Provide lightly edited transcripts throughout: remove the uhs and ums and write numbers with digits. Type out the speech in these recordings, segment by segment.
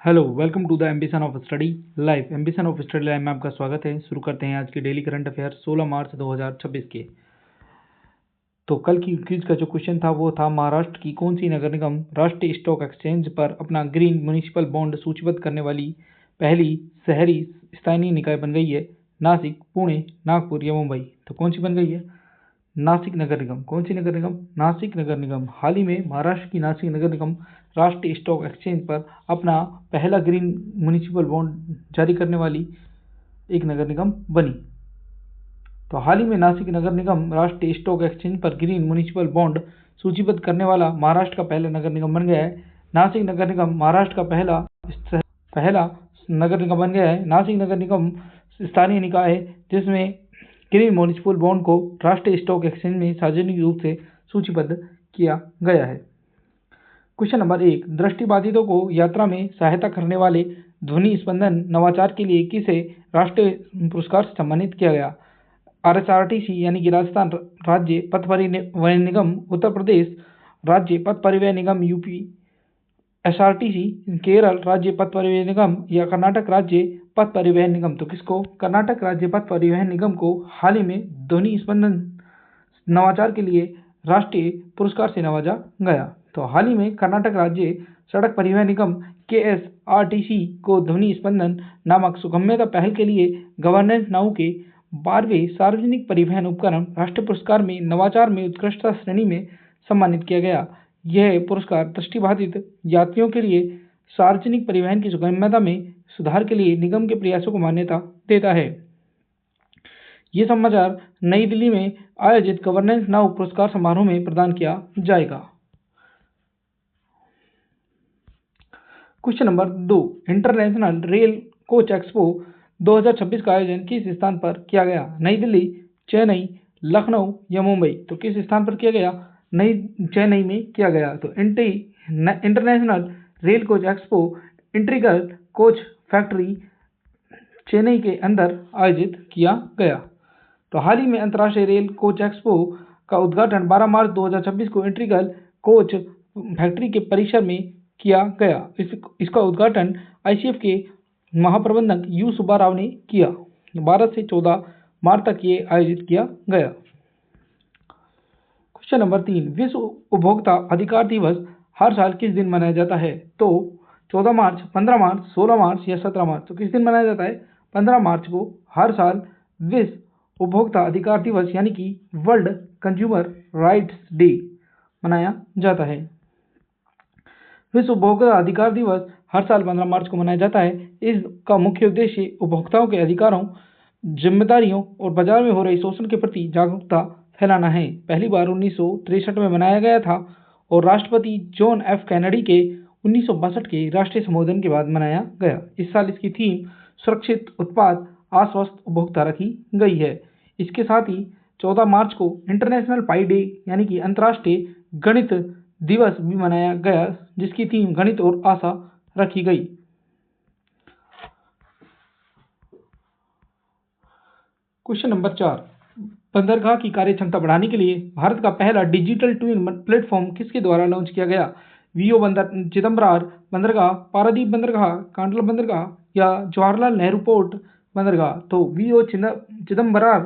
Hello, welcome to the ambition of study life. Ambition of study life में आपका स्वागत है। शुरू करते हैं आज की डेली करंट अफेयर 16 मार्च 2026 के। तो कल की क्विज का जो क्वेश्चन था वो था, महाराष्ट्र की कौन सी नगर निगम राष्ट्रीय स्टॉक एक्सचेंज पर अपना ग्रीन म्युनिसिपल बॉन्ड सूचीबद्ध करने वाली पहली शहरी स्थानीय निकाय बन गई है? नासिक, पुणे, नागपुर या मुंबई? तो कौन सी बन गई है? नासिक नगर निगम। कौन सी नगर निगम? नासिक नगर निगम। हाल ही में महाराष्ट्र की नासिक नगर निगम राष्ट्रीय स्टॉक एक्सचेंज पर अपना पहला ग्रीन म्युनिसिपल बॉन्ड जारी करने वाली एक नगर निगम बनी। तो हाल ही में नासिक नगर निगम राष्ट्रीय स्टॉक एक्सचेंज पर ग्रीन म्युनिसिपल बॉन्ड सूचीबद्ध करने वाला महाराष्ट्र का पहला नगर निगम बन गया है। नासिक नगर निगम महाराष्ट्र का पहला नगर निगम बन गया है। नासिक नगर निगम स्थानीय निकाय है जिसमें ग्रीन म्युनिसिपल बॉन्ड को राष्ट्रीय स्टॉक एक्सचेंज में सार्वजनिक रूप से सूचीबद्ध किया गया है। क्वेश्चन नंबर 1, दृष्टिबाधितों को यात्रा में सहायता करने वाले ध्वनि स्पंदन नवाचार के लिए किसे राष्ट्रीय पुरस्कार से सम्मानित किया गया? आरएसआरटीसी यानी कि राजस्थान राज्य पथ परिवहन निगम, उत्तर प्रदेश राज्य पथ परिवहन निगम यूपी, एसआरटीसी केरल राज्य पथ परिवहन निगम या कर्नाटक राज्य पथ परिवहन निगम? तो किसको? कर्नाटक राज्य पथ परिवहन निगम को हाल ही में ध्वनि स्पंदन नवाचार के लिए राष्ट्रीय पुरस्कार से नवाजा गया। तो हाल ही में कर्नाटक राज्य सड़क परिवहन निगम केएसआरटीसी को ध्वनि स्पंदन नामक सुगम्यता पहल के लिए गवर्नेंस नाउ के 12वें सार्वजनिक परिवहन उपकरण राष्ट्रीय पुरस्कार में नवाचार में उत्कृष्टता श्रेणी में सम्मानित किया गया। यह पुरस्कार दृष्टिबाधित यात्रियों के लिए सार्वजनिक परिवहन की सुगम्यता में सुधार के लिए निगम के प्रयासों को मान्यता देता है। ये समाचार नई दिल्ली में आयोजित गवर्नेंस नाउ पुरस्कार समारोह में प्रदान किया जाएगा। Question number 2, international rail coach expo 2026 का आयोजन किस स्थान पर किया गया? नई दिल्ली, चेन्नई, लखनऊ या मुंबई? तो किस स्थान पर किया गया? चेन्नई में किया गया। तो international rail coach expo integral coach factory Chennai के अंदर आयोजित किया गया। तो हाल ही में अंतर्राष्ट्रीय रेल कोच एक्सपो का उद्घाटन 12 मार्च 2026 को इंटीग्रल कोच फैक्ट्री के परिसर में किया गया। इसका उद्घाटन आईसीएफ के महाप्रबंधक यू सुब्बा राव ने किया। 12 से 14 मार्च तक ये आयोजित किया गया। क्वेश्चन नंबर 3, विश्व उपभोक्ता अधिकार दिवस हर साल किस दिन मनाया जाता है? तो 14 मार्च, 15 मार्च, 16 मार्च या 17 मार्च? तो किस दिन मनाया जाता है? 15 मार्च को हर साल विश्व उपभोक्ता अधिकार दिवस यानी कि वर्ल्ड कंज्यूमर राइट्स डे मनाया जाता है। विश्व उपभोक्ता अधिकार दिवस हर साल 15 मार्च को मनाया जाता है। इसका मुख्य उद्देश्य उपभोक्ताओं के अधिकारों, जिम्मेदारियों और बाजार में हो रहे शोषण के प्रति जागरूकता फैलाना है। पहली बार 1963 में मनाया गया था और राष्ट्रपति जॉन एफ कैनेडी के 1962 के राष्ट्रीय संबोधन के बाद मनाया गया। इस साल इसकी थीम सुरक्षित उत्पाद, आश्वस्त उपभोक्ता रखी गई है। इसके साथ ही 14 मार्च को इंटरनेशनल पाई डे यानी कि अंतर्राष्ट्रीय गणित दिवस भी मनाया गया, जिसकी थीम गणित और आशा रखी गई। क्वेश्चन नंबर 4, बंदरगाह की कार्य क्षमता बढ़ाने के लिए भारत का पहला डिजिटल ट्विन प्लेटफॉर्म किसके द्वारा लॉन्च किया गया? वीओ चिदम्बरार बंदरगाह, पारादीप बंदरगाह, कांडला बंदरगाह या जवाहरलाल नेहरू पोर्ट बंदरगाह? तो वीओ चिदम्बरार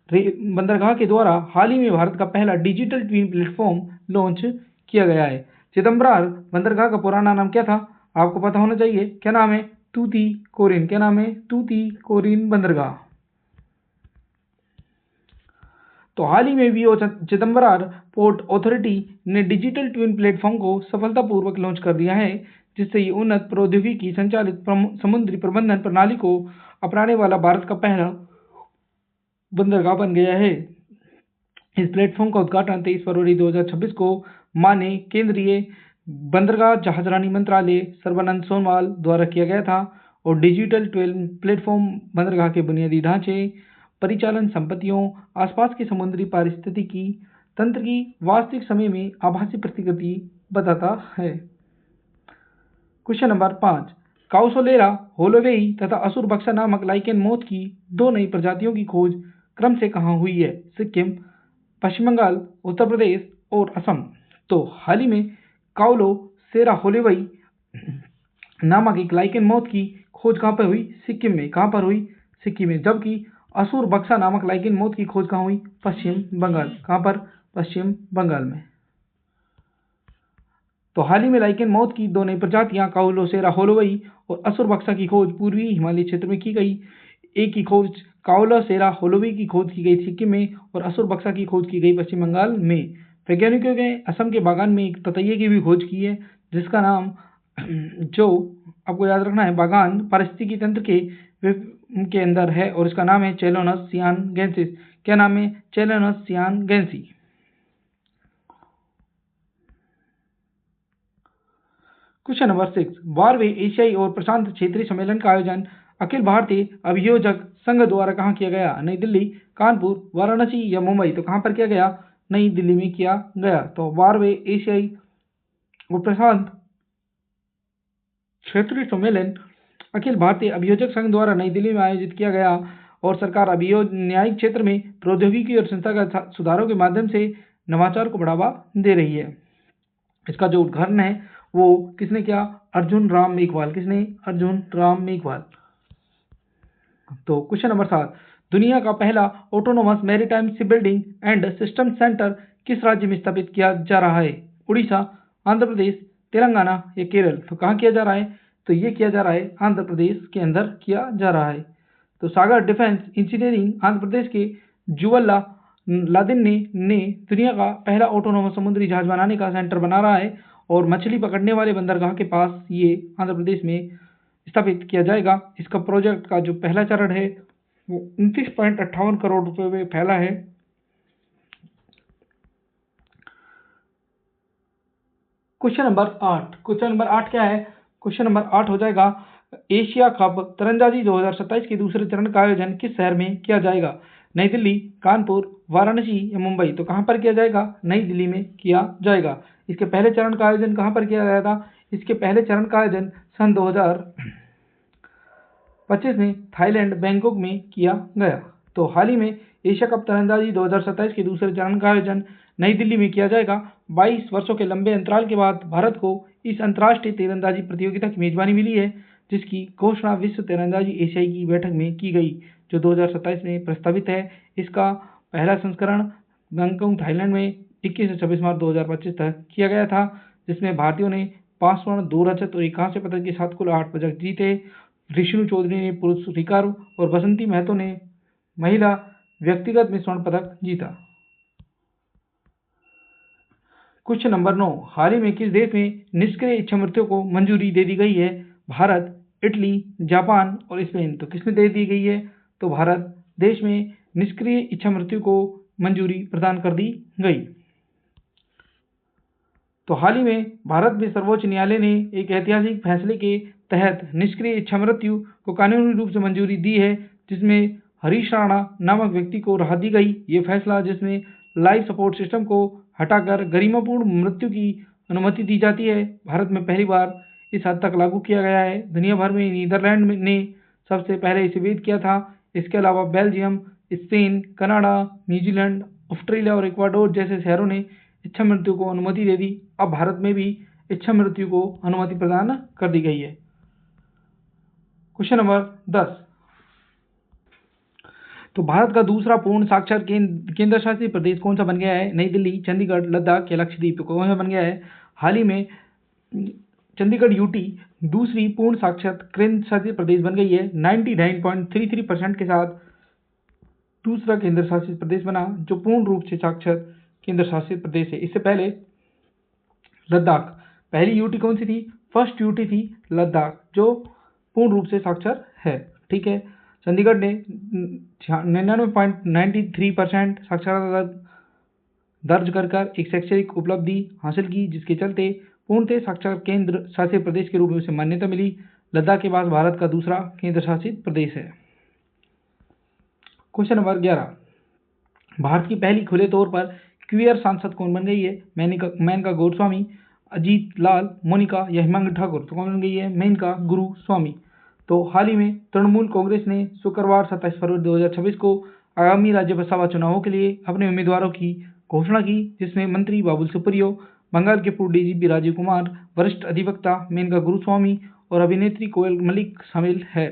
बंदरगाह के द्वारा हाल ही में भारत का पहला डिजिटल ट्विन प्लेटफॉर्म लॉन्च किया गया है। चिदम्बरार बंदरगाह का पुराना नाम क्या था? आपको पता होना चाहिए। क्या नाम है? तूतीकोरिन। क्या नाम है? तूतीकोरिन बंदरगाह। तो हाल ही में वीओ चिदम्बरार पोर्ट अथॉरिटी ने डिजिटल ट्विन प्लेटफॉर्म को सफलतापूर्वक लॉन्च कर दिया है, जिससे ये उन्नत प्रौद्योगिकी संचालित समुद्री प्रबंधन प्रणाली को अपनाने वाला भारत का पहला बंदरगाह बन गया है। इस प्लेटफॉर्म का उद्घाटन 23 फरवरी 2026 को माननीय केंद्रीय बंदरगाह जहाजरानी मंत्रालय सर्बानंद सोनोवाल द्वारा किया गया था और डिजिटल ट्विन प्लेटफॉर्म बंदरगाह के बुनियादी ढांचे, परिचालन संपत्तियों, आसपास की समुद्री पारिस्थितिकी तंत्र की वास्तविक समय में आभासी प्रतिकृति बताता है। क्वेश्चन नंबर 5, काउसोलेरा होलोवेई तथा असुर बक्सा नामक लाइकेन मोथ की 2 नई प्रजातियों की खोज क्रम से कहाँ हुई है? सिक्किम, पश्चिम बंगाल, उत्तर प्रदेश और असम? तो हाल ही में काउलोसेरा होलोवेई नामक एक लाइकेन मौत की खोज कहाँ पर हुई? सिक्किम में। कहाँ पर हुई? सिक्किम में। जबकि असुर बक्सा नामक लाइकेन मौत की खोज कहाँ हुई? पश्चिम बंगाल। कहाँ पर? पश्चिम बंगाल में। तो हाल ही में लाइकेन मौत की दो नई प्रजातियां काउलोसेरा होलोवई और असुर बक्सा की खोज पूर्वी हिमालय क्षेत्र में की गई। एक की खोज काउलोसेरा होलोवई की खोज की गई सिक्किम में और असुर बक्सा की खोज की गई पश्चिम बंगाल में। वैज्ञानिकों ने असम के बागान में एक ततैये की भी खोज की है, जिसका नाम जो आपको याद रखना है, बागान पारिस्थितिकी तंत्र के अंदर है और इसका नाम है चेलोनस सियानगेंसिस। क्या नाम है? चेलोनस सियानगेंसी। क्वेश्चन नंबर 6, 12वें एशियाई और प्रशांत क्षेत्रीय सम्मेलन का आयोजन अखिल भारतीय अभियोजक संघ द्वारा कहाँ किया गया? नई दिल्ली, कानपुर, वाराणसी या मुंबई? तो कहाँ पर किया गया? नई दिल्ली में किया गया। तो 12वें एशियाई और प्रशांत क्षेत्रीय सम्मेलन अखिल भारतीय अभियोजक संघ द्वारा नई दिल्ली में आयोजित किया गया और सरकार न्यायिक क्षेत्र में प्रौद्योगिकी और संस्थागत सुधारों के माध्यम से नवाचार को बढ़ावा दे रही है। इसका जो उद्घाटन है वो किसने किया? अर्जुन राम मेघवाल। किसने? अर्जुन राम मेघवाल। तो क्वेश्चन नंबर 7, दुनिया का पहला autonomous maritime ship building and system centre किस राज्य में स्थापित किया जा रहा है? उड़ीसा, आंध्र प्रदेश, तेलंगाना या केरल? तो कहाँ किया जा रहा है? तो ये किया जा रहा है आंध्र प्रदेश के अंदर किया जा रहा है। तो सागर डिफेंस इंजीनियरिंग आंध्र प्रदेश के जुवल्ला लादेन ने दुनिया का पहला ऑटोनोमस समुद्री जहाज बनाने का सेंटर बना रहा है और मछली पकड़ने वाले बंदरगाह के पास ये आंध्र प्रदेश में स्थापित किया जाएगा। इसका प्रोजेक्ट का जो पहला चरण है वो 29.58 करोड़ रुपए में फैला है। क्वेश्चन नंबर 8 क्या है? क्वेश्चन नंबर 8 हो जाएगा, एशिया कप तीरंदाजी 2027 के दूसरे चरण का आयोजन किस शहर में किया जाएगा? नई दिल्ली, कानपुर, वाराणसी या मुंबई? तो कहाँ पर किया जाएगा? नई दिल्ली में किया जाएगा। इसके पहले चरण का आयोजन कहाँ पर किया गया था? इसके पहले चरण का आयोजन सन 2025 में थाईलैंड बैंकॉक में किया गया। तो हाल ही में एशिया कप तीरंदाजी 2027 के दूसरे चरण का आयोजन नई दिल्ली में किया जाएगा। 22 वर्षों के लंबे अंतराल के बाद भारत को इस अंतर्राष्ट्रीय तीरंदाजी प्रतियोगिता की मेजबानी मिली है, जिसकी घोषणा विश्व तीरंदाजी एशियाई की बैठक में की गई, जो 2027 में प्रस्तावित है। इसका पहला संस्करण बैंकॉक थाईलैंड में 21 से 26 मार्च 2025 तक किया गया था, जिसमें भारतीयों ने 5 स्वर्ण, 2 रजत और 1 कांस्य पदक के साथ कुल 8 पदक जीते। ऋषिनु चौधरी ने पुरुष रिकर्व और बसंती महतो ने महिला व्यक्तिगत में स्वर्ण पदक जीता। क्वेश्चन नंबर 9, हाल ही में किस देश में निष्क्रिय इच्छा मृत्यु को मंजूरी दे दी गई है? भारत, इटली, जापान और स्पेन? तो किसने दे दी गई है? तो भारत देश में निष्क्रिय इच्छा मृत्यु को मंजूरी प्रदान कर दी गई। तो हाल ही में भारत में सर्वोच्च न्यायालय ने एक ऐतिहासिक फैसले के तहत निष्क्रिय इच्छा मृत्यु को कानूनी रूप से मंजूरी दी है, जिसमें हरीश राणा नामक व्यक्ति को राहत दी गई। ये फैसला जिसमें लाइफ सपोर्ट सिस्टम को हटाकर गरिमापूर्ण मृत्यु की अनुमति दी जाती है, भारत में पहली बार इस हद तक लागू किया गया है। दुनिया भर में नीदरलैंड ने सबसे पहले इसे विरोध किया था। इसके अलावा Belgium, Spain, Canada, New Zealand, Australia और इक्वाडोर जैसे शहरों ने इच्छा मृत्यु को अनुमति दे दी। अब भारत में भी इच्छा मृत्यु को अनुमति प्रदान कर दी गई है। क्वेश्चन नंबर 10, तो भारत का दूसरा पूर्ण साक्षर केंद्र शासित प्रदेश कौन सा बन गया है? नई दिल्ली, चंडीगढ़, लद्दाख या लक्षद्वीप? कौन सा बन गया है? हाल ही में चंडीगढ़ यूटी दूसरी पूर्ण साक्षर केंद्र शासित प्रदेश बन गई है। 99.33% के साथ दूसरा केंद्र शासित प्रदेश बना जो पूर्ण रूप से साक्षर केंद्र शासित प्रदेश है। इससे पहले लद्दाख, पहली यूटी कौन सी थी? फर्स्ट यूटी थी लद्दाख, जो पूर्ण रूप से साक्षर है। ठीक है। चंडीगढ़ ने 99.93% साक्षरता दर्ज कर एक शैक्षणिक उपलब्धि हासिल की, जिसके चलते पूर्णतः साक्षर केंद्र शासित प्रदेश के रूप में उसे मान्यता मिली। लद्दाख के बाद भारत का दूसरा केंद्र शासित प्रदेश है। क्वेश्चन नंबर 11, भारत की पहली खुले तौर पर क्वीयर सांसद कौन बन गई है? मेनका गोस्वामी, अजीत लाल, मोनिका या हिमांशु ठाकुर? तो कौन बन गई है? मेनका गुरुस्वामी। तो हाल ही में तृणमूल कांग्रेस ने शुक्रवार 27 फरवरी 2026 को आगामी राज्यसभा चुनावों के लिए अपने उम्मीदवारों की घोषणा की, जिसमें मंत्री बाबुल सुप्रियो, बंगाल के पूर्व डीजीपी राजीव कुमार, वरिष्ठ अधिवक्ता मेनका गुरुस्वामी और अभिनेत्री कोयल मलिक शामिल है।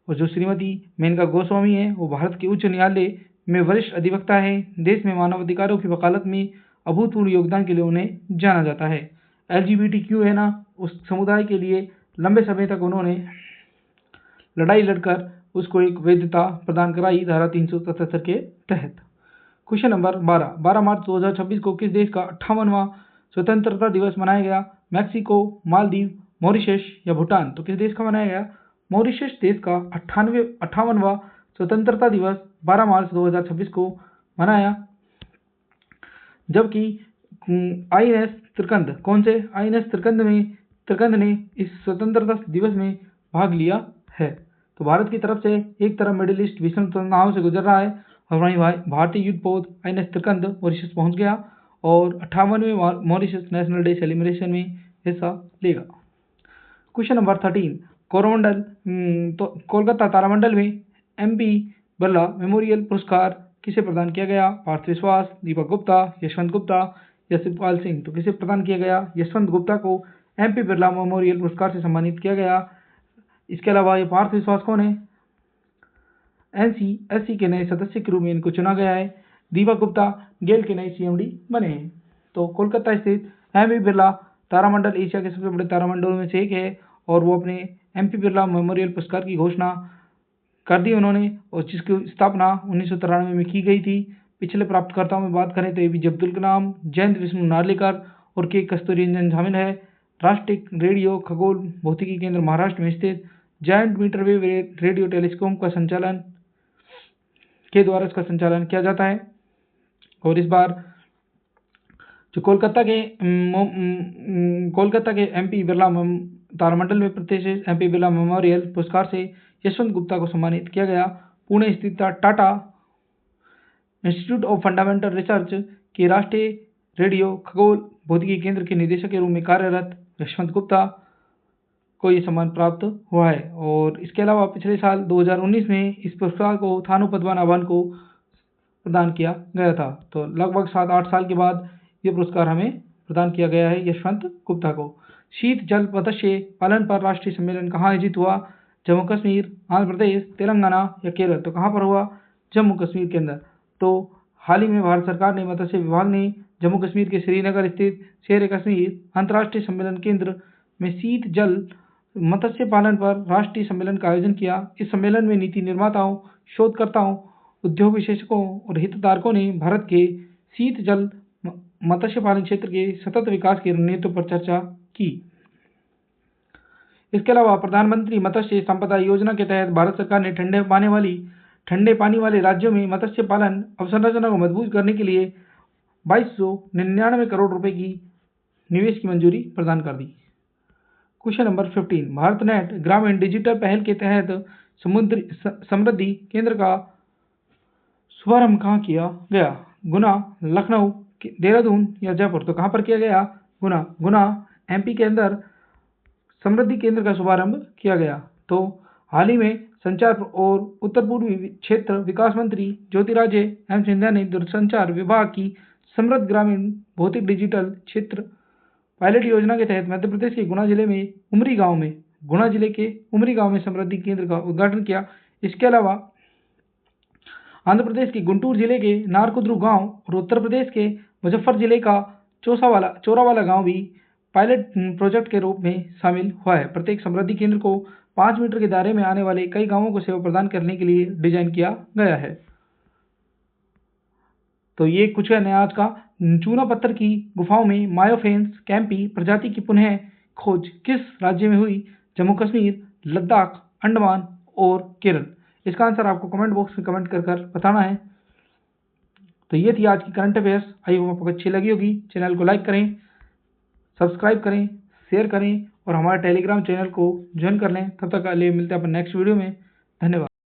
और जो श्रीमती मेनका गोस्वामी है वो भारत के उच्च न्यायालय में वरिष्ठ अधिवक्ता है। देश में मानव अधिकारों की वकालत में अभूतपूर्व योगदान के लिए उन्हें जाना जाता है। LGBTQ है ना, उस समुदाय के लिए लंबे समय तक उन्होंने लड़ाई लड़कर उसको एक वैधता प्रदान कराई धारा 377 के तहत। क्वेश्चन नंबर 12 मार्च 2026 को किस देश का 58वां स्वतंत्रता दिवस मनाया गया? मैक्सिको, मालदीव, मॉरिशस या भूटान? तो किस देश का मनाया गया? मॉरिशस देश का 58वां स्वतंत्रता दिवस 12 मार्च 2026 को मनाया। जबकि INS त्रिकंद, कौन से INS त्रिकंद ने इस स्वतंत्रता दिवस में भाग लिया है। तो भारत की तरफ से एक तरफ मिडिल ईस्ट भीषण तनाव से गुजर रहा है और वहीं भारतीय युद्धपोत INS त्रिकंद मॉरिशस पहुंच गया और 58वें मॉरिशस नेशनल डे सेलिब्रेशन में हिस्सा लेगा। क्वेश्चन नंबर 13 कोरोमंडल तो कोलकाता तारामंडल में MP बिरला मेमोरियल पुरस्कार किसे प्रदान किया गया? पार्थ विश्वास, दीपक गुप्ता, यशवंत गुप्ता या शिवपाल सिंह? तो किसे प्रदान किया गया? यशवंत गुप्ता को MP बिरला मेमोरियल पुरस्कार से सम्मानित किया गया। इसके अलावा ये पार्थ विश्वास कौन है? NCSC के नए सदस्य के रूप में इनको चुना गया है। दीपक गुप्ता गेल के नए CMD बने हैं। तो कोलकाता स्थित MP बिरला तारामंडल एशिया के सबसे बड़े तारामंडलों में से एक है और वो अपने MP बिरला मेमोरियल पुरस्कार की घोषणा कर दी उन्होंने और जिसकी स्थापना 1993 में की गई थी। पिछले प्राप्तकर्ताओं में बात करें तो APJ अब्दुल कलाम, जयंत विष्णु नार्लिकर और K कस्तूरीरंजन शामिल है। राष्ट्रीय रेडियो खगोल भौतिकी केंद्र महाराष्ट्र में स्थित जायंट मीटरवेव रेडियो टेलीस्कोप के द्वारा इसका संचालन किया जाता है। और इस बार जो कोलकाता के MP बिरला तारामंडल में प्रतिष्ठित MP बिरला मेमोरियल पुरस्कार से यशवंत गुप्ता को सम्मानित किया गया। पुणे स्थित Tata institute of fundamental research के राष्ट्रीय रेडियो खगोल भौतिकी केंद्र के निदेशक के रूप में कार्यरत यशवंत गुप्ता को ये सम्मान प्राप्त हुआ है। और इसके अलावा पिछले साल 2019 में इस पुरस्कार को थानु पद्मनाभन को प्रदान किया गया था। तो लगभग 7-8 साल के बाद ये पुरस्कार हमें प्रदान किया गया है यशवंत गुप्ता को। शीत जल मत्स्य पालन पर राष्ट्रीय सम्मेलन कहाँ आयोजित हुआ? जम्मू कश्मीर, आंध्र प्रदेश, तेलंगाना या केरल? तो कहाँ पर हुआ? जम्मू कश्मीर के अंदर। तो हाल ही में भारत सरकार ने मत्स्य विभाग ने जम्मू कश्मीर के श्रीनगर स्थित शेर कश्मीर अंतर्राष्ट्रीय सम्मेलन केंद्र में शीत जल मत्स्य पालन पर राष्ट्रीय सम्मेलन का आयोजन किया। इस सम्मेलन में नीति निर्माताओं, शोधकर्ताओं, उद्योग विशेषज्ञों और हितधारकों ने भारत के शीत जल मत्स्य पालन क्षेत्र के सतत विकास की रणनीतियों पर चर्चा की। इसके अलावा प्रधानमंत्री मत्स्य संपदा योजना के तहत भारत सरकार ने ठंडे पानी वाले राज्यों में मत्स्य पालन अवसंरचना को मजबूत करने के लिए 2299 करोड़ रुपए की निवेश की मंजूरी प्रदान कर दी। क्वेश्चन नंबर 15 भारत नेट ग्रामीण डिजिटल पहल के तहत समृद्धि केंद्र का शुभारंभ कहाँ किया गया? गुना, लखनऊ, देहरादून या जयपुर? तो कहाँ पर किया गया? गुना MP के अंदर समृद्धि केंद्र का शुभारंभ किया गया। तो हाल ही में संचार और उत्तर पूर्वी क्षेत्र विकास मंत्री ज्योतिरादित्य सिंधिया ने दूरसंचार विभाग की समृद्ध ग्रामीण भौतिक डिजिटल क्षेत्र पायलट योजना के तहत मध्य प्रदेश के गुना जिले के उमरी गांव में समृद्धि केंद्र का उद्घाटन किया। इसके अलावा आंध्र प्रदेश के गुंटूर जिले के नारकुद्रु गांव और उत्तर प्रदेश के मुजफ्फर जिले का चोरावाला गांव भी पायलट प्रोजेक्ट के रूप में शामिल हुआ है। प्रत्येक समृद्धि केंद्र को 5 मीटर के दायरे में आने वाले कई गांवों को सेवा प्रदान करने के लिए डिजाइन किया गया है। तो ये कुछ है आज का। चूना पत्थर की गुफाओं में मायोफेन्स कैंपी प्रजाति की पुनः खोज किस राज्य में हुई? जम्मू कश्मीर, लद्दाख, अंडमान और केरल? इसका आंसर आपको कमेंट बॉक्स में कमेंट कर बताना है। तो ये थी आज की करंट अफेयर्स। आई होप आपको अच्छी लगी होगी। चैनल को लाइक करें, सब्सक्राइब करें, शेयर करें और हमारे टेलीग्राम चैनल को ज्वाइन कर लें। तब तक के लिए मिलते हैं अपन नेक्स्ट वीडियो में। धन्यवाद।